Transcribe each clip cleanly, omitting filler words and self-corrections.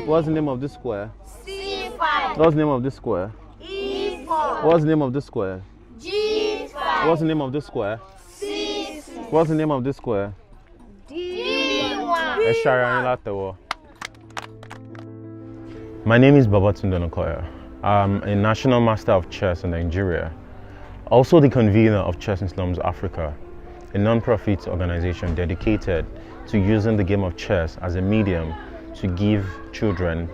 What's the name of this square? C5. What's the name of this square? E4. What's the name of this square? G5. What's the name of this square? C6. What's the name of this square? D1. My name is Babatunde Okoya. I'm a National Master of Chess in Nigeria, also the convener of Chess in Slums Africa, a non-profit organization dedicated to using the game of chess as a medium to give children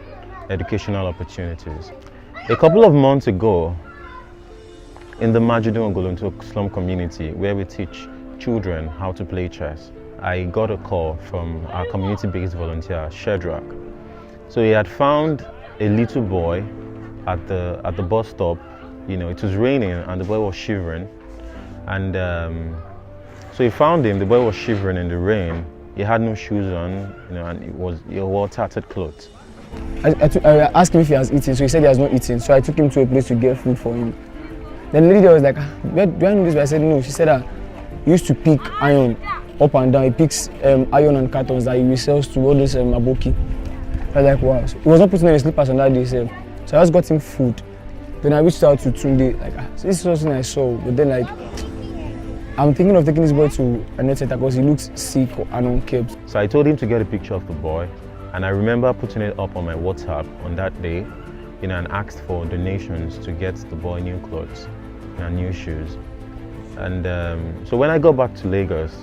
educational opportunities. A couple of months ago, in the Majidun Ogolonto slum community, where we teach children how to play chess, I got a call from our community-based volunteer, Shedrack. So he had found a little boy at the bus stop. You know, it was raining and the boy was shivering. And so he found him. The boy was shivering in the rain. He had no shoes on, you know, and he wore tattered clothes. I asked him if he has eaten, so he said he has not eaten. So I took him to a place to get food for him. Then the lady there was like, do I know this? But I said no. She said he used to pick iron up and down. He picks iron and cartons that he resells to all those aboki. I was like, wow. So he was not putting any slippers on that day. So I just got him food. Then I reached out to Tunde, like, so this is something I saw, but then like, I'm thinking of taking this boy to a net center because he looks sick and unkempt. So I told him to get a picture of the boy, and I remember putting it up on my WhatsApp on that day, you know, and asked for donations to get the boy new clothes and new shoes. And so when I got back to Lagos,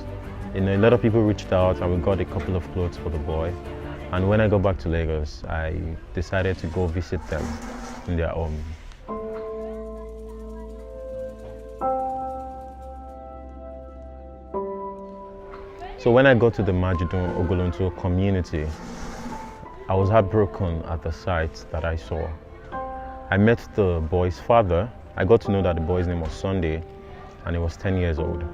you know, a lot of people reached out and we got a couple of clothes for the boy. And when I got back to Lagos, I decided to go visit them in their home. So when I got to the Majidun Ogolonto community, I was heartbroken at the sight that I saw. I met the boy's father. I got to know that the boy's name was Sunday, and he was 10 years old.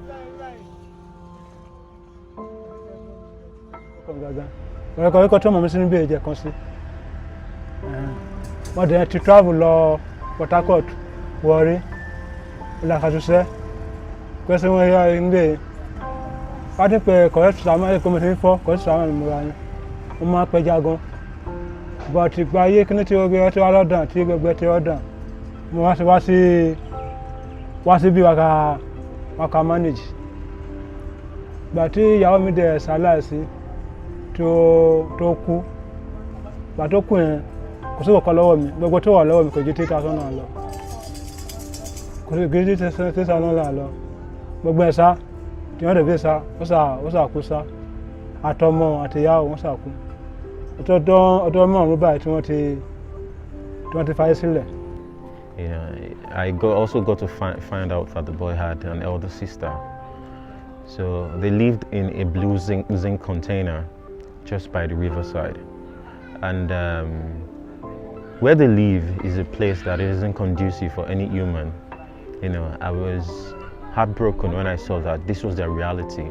To travel to Port Harcourt, Warri, like I said, question where you are in the I think correct Sama coming for correct Sama Murani. Uma Pejago. But if I can to go to other than to go to other. Was he be like a manage. But he yaw me there salasi to ku. But to ku because we call me, but go to allow me because you take us on a law. Because you get it on a law. But Bessa, the other visa was a kusa. Atomo at the yaw was a ku. I don't know about 25 silver. You know, I also got to find out that the boy had an elder sister. So they lived in a blue zinc container just by the riverside. And where they live is a place that isn't conducive for any human. You know, I was heartbroken when I saw that this was their reality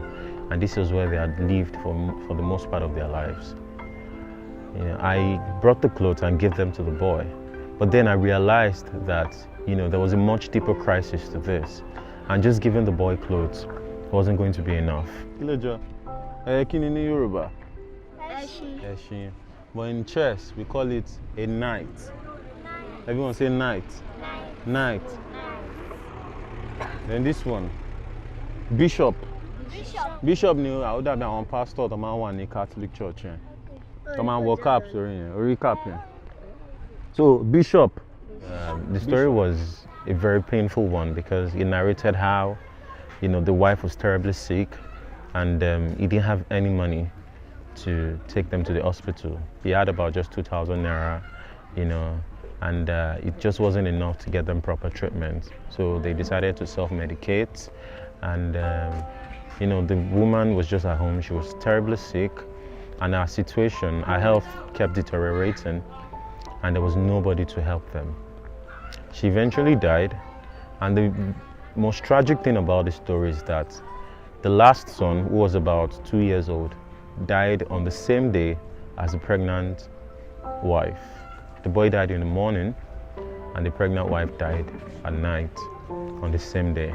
and this was where they had lived for the most part of their lives. You know, I brought the clothes and gave them to the boy. But then I realized that, you know, there was a much deeper crisis to this. And just giving the boy clothes wasn't going to be enough. Kini Yoruba? Eshin. But in chess, we call it a knight. Everyone say knight. Knight. Then this one, bishop. Bishop knew I would have been on pastor to my one in Catholic church. Come on, walk up, sorry, recap. So bishop, the story was a very painful one because he narrated how, you know, the wife was terribly sick, and he didn't have any money to take them to the hospital. He had about just 2,000 naira, you know, and it just wasn't enough to get them proper treatment. So they decided to self-medicate, and you know, the woman was just at home. She was terribly sick, and her situation, her health kept deteriorating, and there was nobody to help them. She eventually died, and the most tragic thing about the story is that the last son, who was about 2 years old, died on the same day as the pregnant wife. The boy died in the morning, and the pregnant wife died at night on the same day.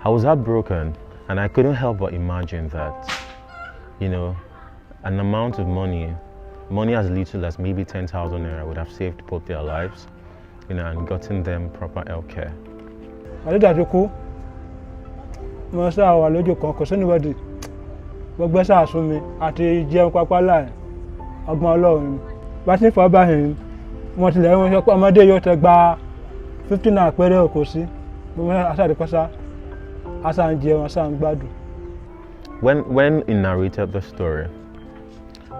I was heartbroken, and I couldn't help but imagine that, you know, an amount of money as little as maybe 10,000 naira would have saved both their lives, you know, and gotten them proper health care. Àdédàjú kú, mo sáà wà lójú kan, kò sẹ́nìbọ̀dì, gbogbo sáà sún mi àti jẹun pápá láì ọgbọ́n Ọlọ́run. Bá ti ń fọ́ báyìí, mo tilẹ̀ ń sọ pé ọmọdé yóò tẹ gba 15 naira péré kò sí, gbogbo aṣáàdìpọ́sá, aṣáà ń jẹun, aṣáà ń gbádùn. When he narrated the story,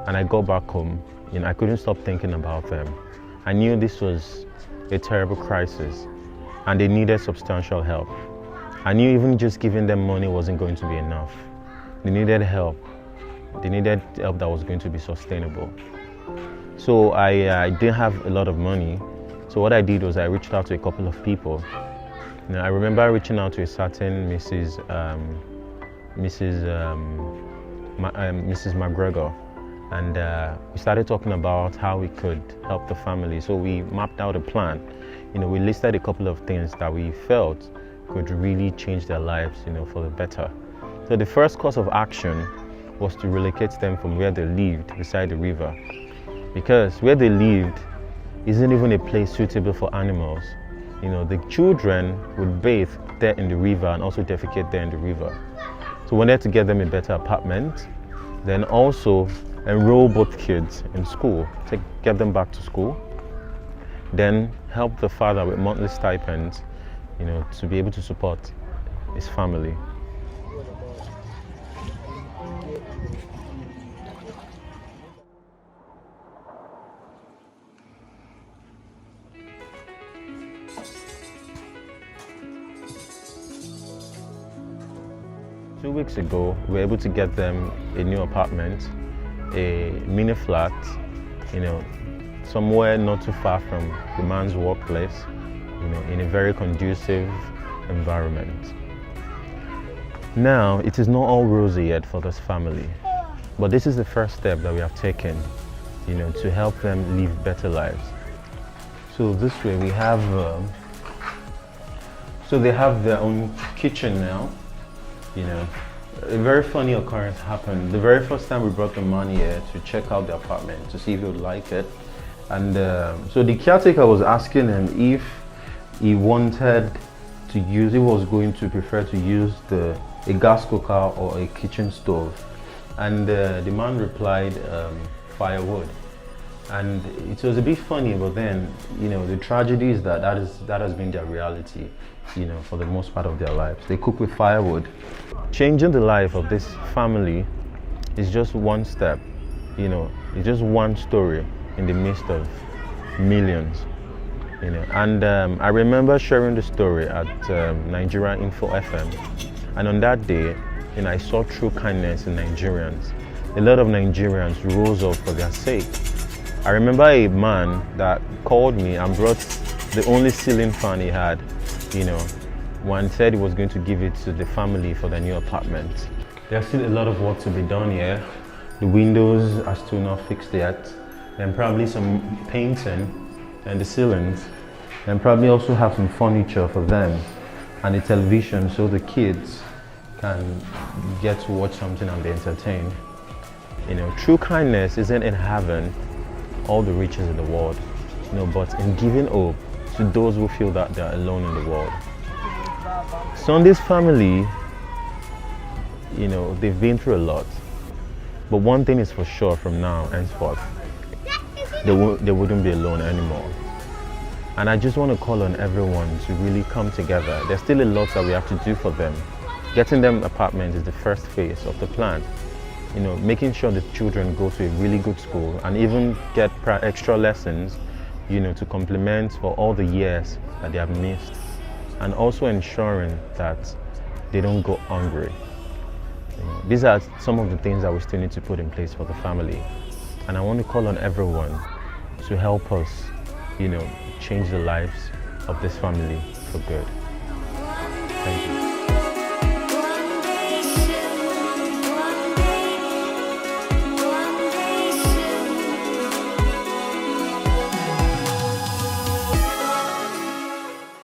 and I got back home, you know, I couldn't stop thinking about them. I knew this was a terrible crisis, and they needed substantial help. I knew even just giving them money wasn't going to be enough. They needed help. They needed help that was going to be sustainable. So I didn't have a lot of money. So what I did was I reached out to a couple of people. You know, I remember reaching out to a certain Mrs. McGregor, and we started talking about how we could help the family. So we mapped out a plan. You know, we listed a couple of things that we felt could really change their lives, you know, for the better. So the first course of action was to relocate them from where they lived beside the river, because where they lived isn't even a place suitable for animals. You know, the children would bathe there in the river and also defecate there in the river. So we wanted to get them a better apartment, then also enroll both kids in school, get them back to school, then help the father with monthly stipends, you know, to be able to support his family. Two weeks ago, we were able to get them a new apartment, a mini flat, you know, somewhere not too far from the man's workplace, you know, in a very conducive environment. Now, it is not all rosy yet for this family, but this is the first step that we have taken, you know, to help them live better lives. So this way we have, so they have their own kitchen now. You know, a very funny occurrence happened. The very first time we brought the man here to check out the apartment to see if he would like it, and so the caretaker was asking him if he wanted to use, he was going to prefer to use a gas cooker or a kitchen stove, and the man replied firewood. And it was a bit funny, but then, you know, the tragedy is that that has been their reality, you know, for the most part of their lives. They cook with firewood. Changing the life of this family is just one step, you know, it's just one story in the midst of millions, you know. And I remember sharing the story at Nigeria Info FM, and on that day, you know, I saw true kindness in Nigerians. A lot of Nigerians rose up for their sake. I remember a man that called me and brought the only ceiling fan he had, you know, one said he was going to give it to the family for their new apartment. There's still a lot of work to be done here. The windows are still not fixed yet. Then probably some painting and the ceilings. And probably also have some furniture for them and a television so the kids can get to watch something and be entertained. You know, true kindness isn't in having all the riches in the world, you know, but in giving hope to those who feel that they're alone in the world. Sunday's family, you know, they've been through a lot, but one thing is for sure from now henceforth, they wouldn't be alone anymore. And I just want to call on everyone to really come together. There's still a lot that we have to do for them. Getting them apartments is the first phase of the plan. You know, making sure the children go to a really good school and even get extra lessons, you know, to complement for all the years that they have missed. And also ensuring that they don't go hungry. You know, these are some of the things that we still need to put in place for the family. And I want to call on everyone to help us, you know, change the lives of this family for good. Thank you.